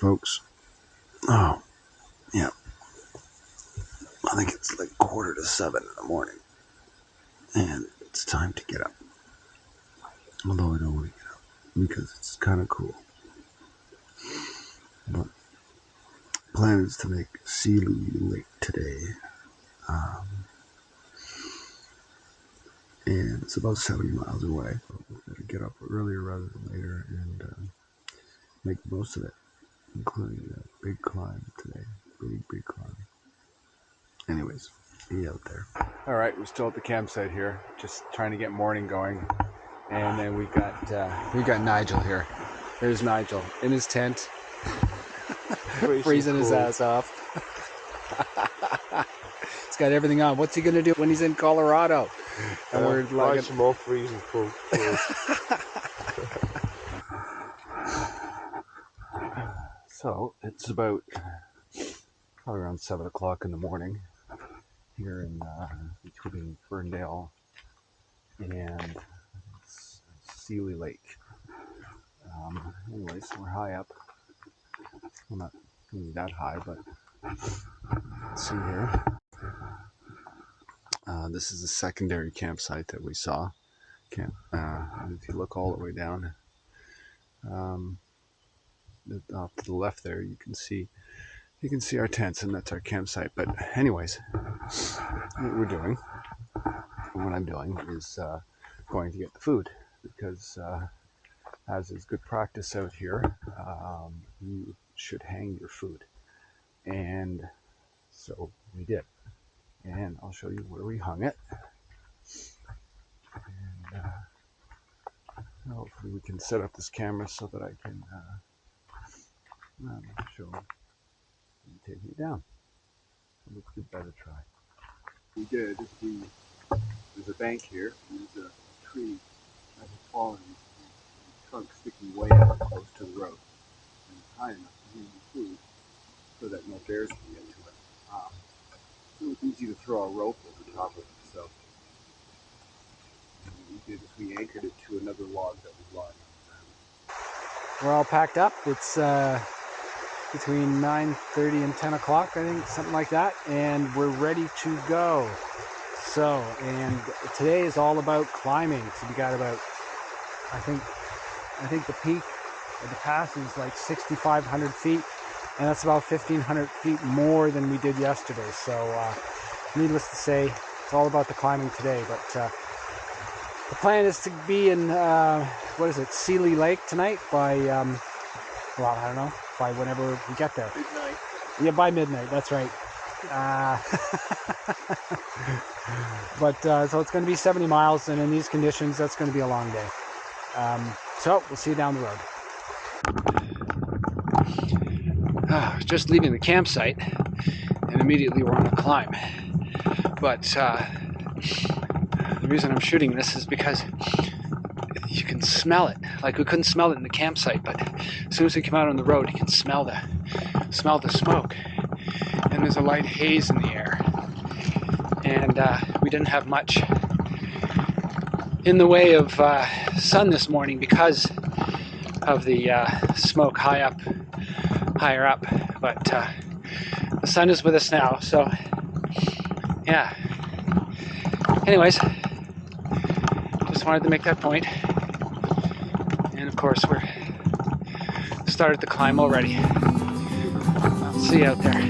folks. Oh, yeah. I think it's like 6:45 in the morning. And it's time to get up. Although I don't want to get up because it's kind of cool. But plan is to make Clearwater Lake today. And it's about 70 miles away. We're going to get up earlier rather than later and make the most of it, including a big climb today. Big climb. Anyways, be out there. All right, we're still at the campsite here, just trying to get morning going. And then we got Nigel here. There's Nigel in his tent, freezing his ass off. He's got everything on. What's he gonna do when he's in Colorado? And we're like some more freezing cold. So it's about probably around 7 o'clock in the morning here in between Ferndale and Clearwater Lake. Anyways, we're high up. Well, not really that high, but let's see here. This is a secondary campsite that we saw. If you look all the way down, off to the left there, you can see our tents, and that's our campsite. But anyways, what I'm doing is going to get the food, because as is good practice out here, you should hang your food, and so we did. And I'll show you where we hung it. And hopefully we can set up this camera so that I can show you taking it down. Let's give that a try. We did. There's a bank here, and there's a tree that has fallen, and trunk sticking way up close to the road, and it's high enough to hang the food so that no bears can get to it. It was easy to throw a rope over top of it, so what we did is we anchored it to another log that was lying on the ground. We're all packed up. It's between 9:30 and 10 o'clock, I think, something like that, and we're ready to go. So, and today is all about climbing. So we got about, I think the peak of the pass is like 6,500 feet. And that's about 1,500 feet more than we did yesterday. So needless to say, it's all about the climbing today. But the plan is to be in, Clearwater Lake tonight by, well, I don't know, by whenever we get there. Midnight. Yeah, by midnight, that's right. But so it's going to be 70 miles, and in these conditions, that's going to be a long day. So we'll see you down the road. Just leaving the campsite, and immediately we're on a climb. But the reason I'm shooting this is because you can smell it. Like, we couldn't smell it in the campsite, but as soon as we come out on the road, you can smell the smoke. And there's a light haze in the air. And we didn't have much in the way of sun this morning because of the smoke higher up, but the sun is with us now, so yeah. Anyways, just wanted to make that point, and of course we're started the climb already. I'll see you out there.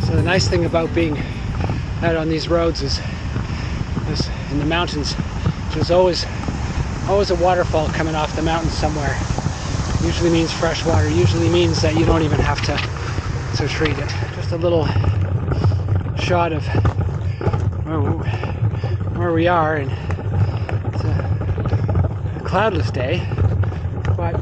The nice thing about being out on these roads is in the mountains, there's always a waterfall coming off the mountain somewhere. Usually means fresh water. Usually means that you don't even have to treat it. Just a little shot of where we are, and it's a cloudless day, but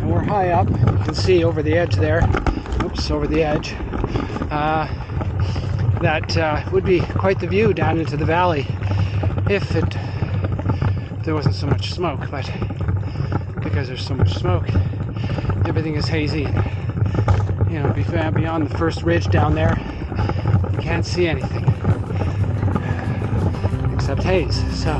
we're high up. You can see over the edge there. Over the edge. That would be quite the view down into the valley if it there wasn't so much smoke, but because there's so much smoke, everything is hazy. You know, beyond the first ridge down there, you can't see anything except haze. So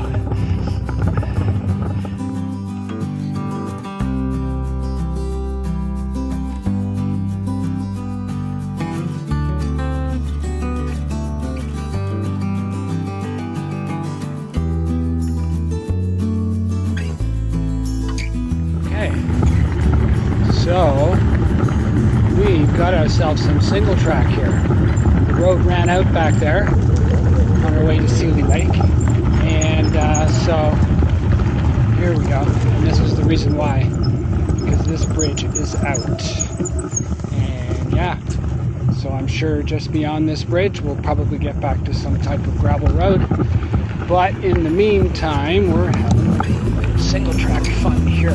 So we've got ourselves some single track here. The road ran out back there on our way to Sealy Lake, and so here we go. And this is the reason why, because this bridge is out. And yeah, so I'm sure just beyond this bridge we'll probably get back to some type of gravel road. But in the meantime, we're having single track fun here.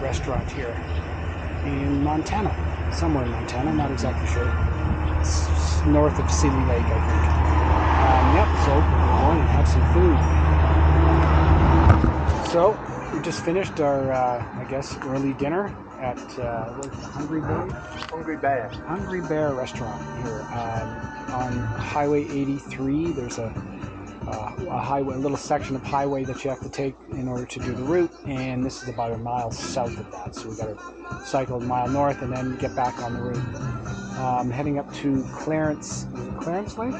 Restaurant here in Montana, somewhere in Montana, not exactly sure. It's north of Sealy Lake, I think. Yep, so we're going to have some food. So we just finished our, I guess, early dinner at Hungry Bear restaurant here on Highway 83. There's a highway, a little section of highway that you have to take in order to do the route, and this is about a mile south of that, so we got to cycle a mile north and then get back on the route. Heading up to Clarence Lake?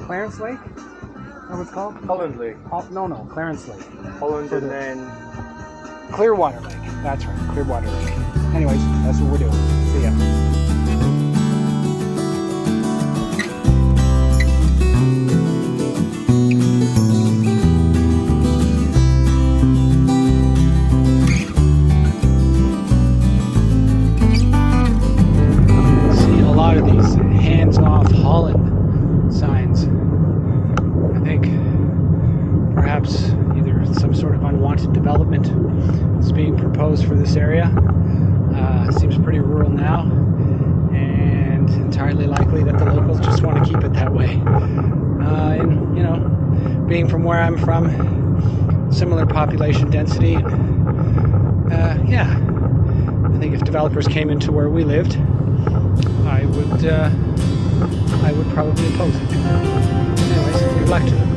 Clarence Lake? Is that what it's called? Holland Lake. No, Clarence Lake. Holland and then Clearwater Lake. That's right, Clearwater Lake. Anyways, that's what we're doing. See ya. Hands-off Holland signs. I think perhaps either some sort of unwanted development is being proposed for this area. Seems pretty rural now, and entirely likely that the locals just want to keep it that way. And you know, being from where I'm from, similar population density. Yeah, I think if developers came into where we lived, I would probably oppose it. Anyways, good luck to them.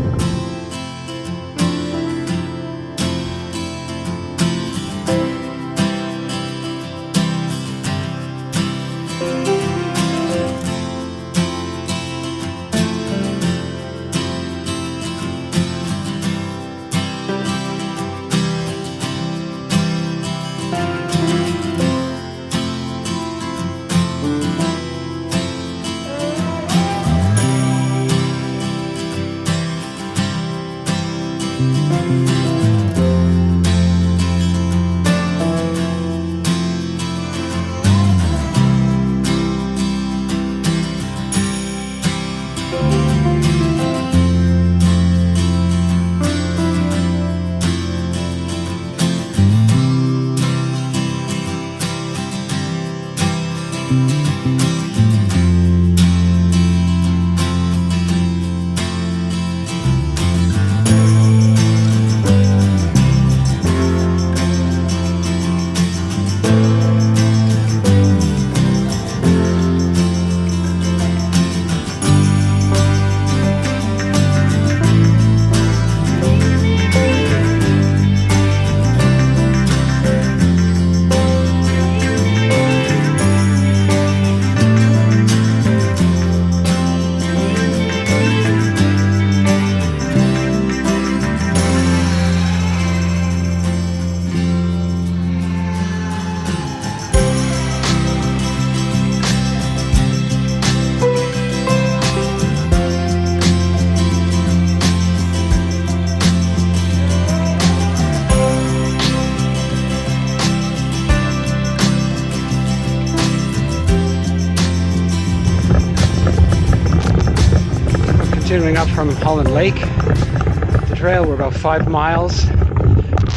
up from Holland Lake. The trail, we're about 5 miles.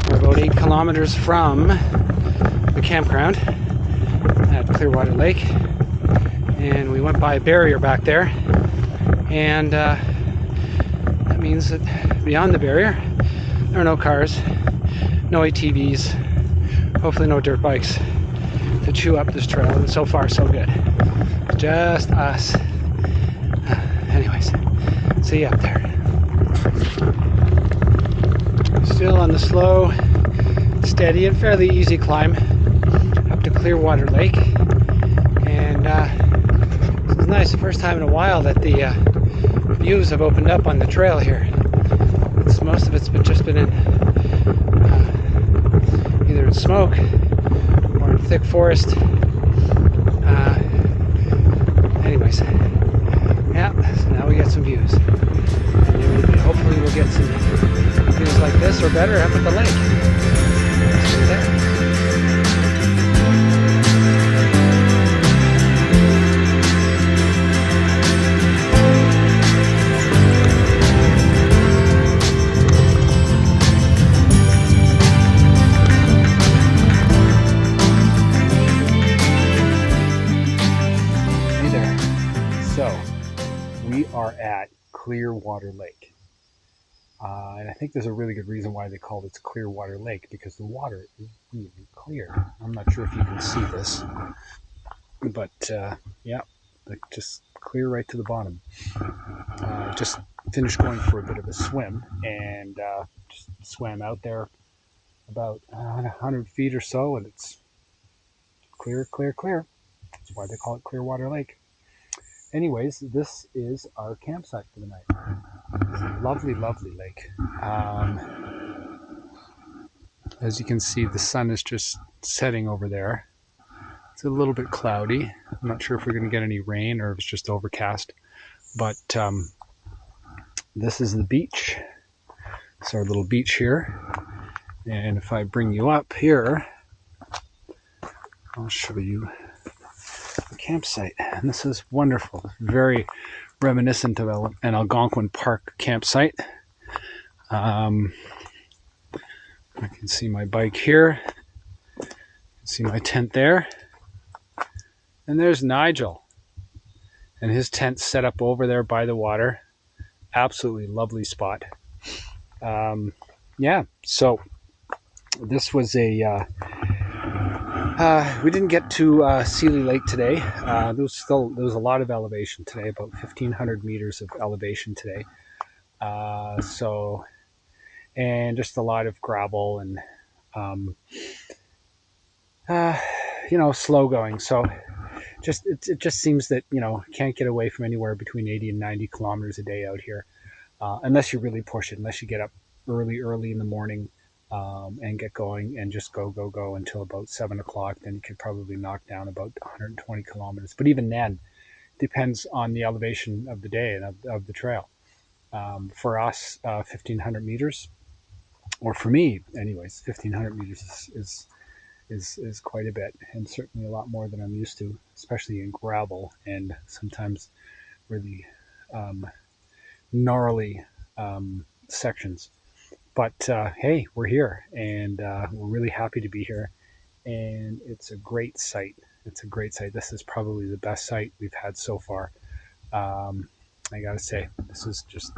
We're about 8 kilometers from the campground at Clearwater Lake. And we went by a barrier back there. And that means that beyond the barrier, there are no cars, no ATVs, hopefully no dirt bikes to chew up this trail. And so far, so good. Just us. Anyways, see you up there. Still on the slow, steady, and fairly easy climb up to Clearwater Lake. And it's nice, the first time in a while that the views have opened up on the trail here. Most of it's just been in either in smoke or in thick forest. Anyways, yeah, so now we get some views. And hopefully we'll get some views like this or better up at the lake. See you there. We are at Clearwater Lake. And I think there's a really good reason why they call it Clearwater Lake, because the water is really clear. I'm not sure if you can see this, but yeah, just clear right to the bottom. Just finished going for a bit of a swim and just swam out there about 100 feet or so, and it's clear, clear, clear. That's why they call it Clearwater Lake. Anyways, this is our campsite for the night. It's a lovely, lovely lake. As you can see, the sun is just setting over there. It's a little bit cloudy. I'm not sure if we're going to get any rain or if it's just overcast. But this is the beach. It's our little beach here. And if I bring you up here, I'll show you the campsite, and this is wonderful. Very reminiscent of an Algonquin Park campsite. I can see my bike here. You can see my tent there. And there's Nigel. And his tent's set up over there by the water. Absolutely lovely spot. Yeah, so this was a we didn't get to Seeley Lake today. There was a lot of elevation today, about 1,500 meters of elevation today. And just a lot of gravel and, slow going. So it just seems that, can't get away from anywhere between 80 and 90 kilometers a day out here, unless you really push it, unless you get up early in the morning. And get going and just go until about 7 o'clock. Then you could probably knock down about 120 kilometers. But even then, depends on the elevation of the day and of the trail. For us, 1,500 meters, or for me, anyways, 1,500 meters is quite a bit, and certainly a lot more than I'm used to, especially in gravel and sometimes really gnarly sections. But hey, we're here, and we're really happy to be here, and it's a great site. It's a great site. This is probably the best site we've had so far. I gotta say, this is just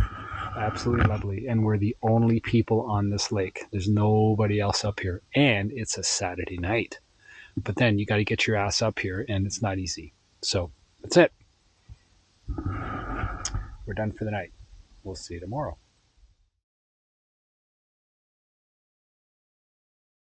absolutely lovely, and we're the only people on this lake. There's nobody else up here, and it's a Saturday night. But then you got to get your ass up here, and it's not easy. So that's it. We're done for the night. We'll see you tomorrow.